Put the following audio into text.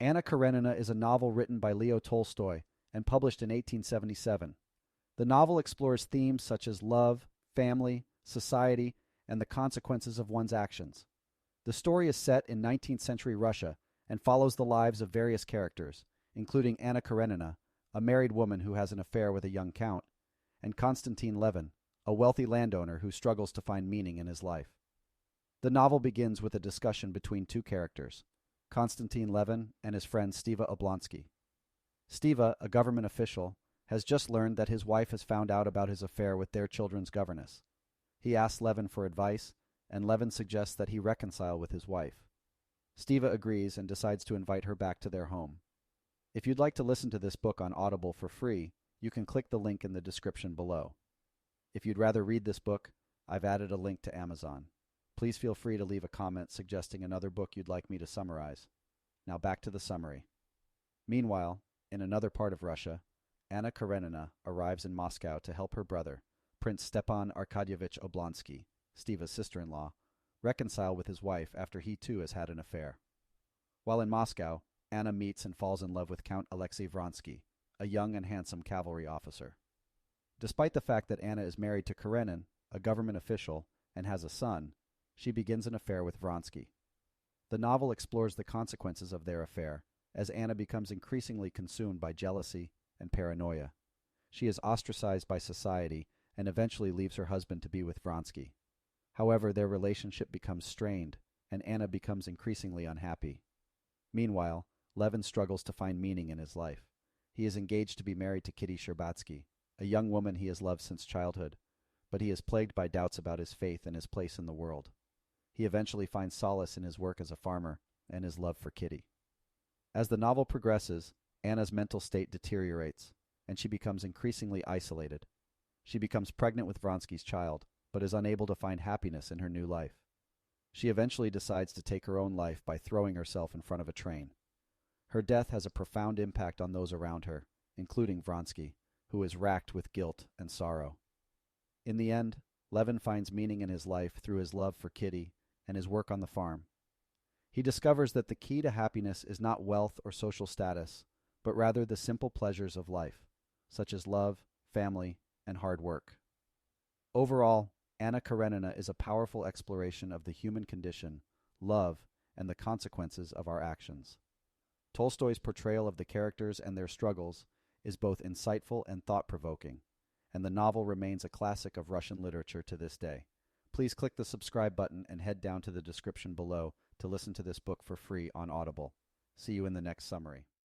Anna Karenina is a novel written by Leo Tolstoy and published in 1877. The novel explores themes such as love, family, society, and the consequences of one's actions. The story is set in 19th century Russia and follows the lives of various characters, including Anna Karenina, a married woman who has an affair with a young count, and Konstantin Levin, a wealthy landowner who struggles to find meaning in his life. The novel begins with a discussion between two characters, Konstantin Levin and his friend Stiva Oblonsky. Stiva, a government official, has just learned that his wife has found out about his affair with their children's governess. He asks Levin for advice, and Levin suggests that he reconcile with his wife. Stiva agrees and decides to invite her back to their home. If you'd like to listen to this book on Audible for free, you can click the link in the description below. If you'd rather read this book, I've added a link to Amazon. Please feel free to leave a comment suggesting another book you'd like me to summarize. Now back to the summary. Meanwhile, in another part of Russia, Anna Karenina arrives in Moscow to help her brother, Prince Stepan Arkadyevich Oblonsky, Stiva's sister-in-law, reconcile with his wife after he too has had an affair. While in Moscow, Anna meets and falls in love with Count Alexei Vronsky, a young and handsome cavalry officer. Despite the fact that Anna is married to Karenin, a government official, and has a son, she begins an affair with Vronsky. The novel explores the consequences of their affair, as Anna becomes increasingly consumed by jealousy and paranoia. She is ostracized by society and eventually leaves her husband to be with Vronsky. However, their relationship becomes strained, and Anna becomes increasingly unhappy. Meanwhile, Levin struggles to find meaning in his life. He is engaged to be married to Kitty Sherbatsky, a young woman he has loved since childhood, but he is plagued by doubts about his faith and his place in the world. He eventually finds solace in his work as a farmer and his love for Kitty. As the novel progresses, Anna's mental state deteriorates, and she becomes increasingly isolated. She becomes pregnant with Vronsky's child, but is unable to find happiness in her new life. She eventually decides to take her own life by throwing herself in front of a train. Her death has a profound impact on those around her, including Vronsky, who is racked with guilt and sorrow. In the end, Levin finds meaning in his life through his love for Kitty and his work on the farm. He discovers that the key to happiness is not wealth or social status, but rather the simple pleasures of life, such as love, family, and hard work. Overall, Anna Karenina is a powerful exploration of the human condition, love, and the consequences of our actions. Tolstoy's portrayal of the characters and their struggles is both insightful and thought-provoking, and the novel remains a classic of Russian literature to this day. Please click the subscribe button and head down to the description below to listen to this book for free on Audible. See you in the next summary.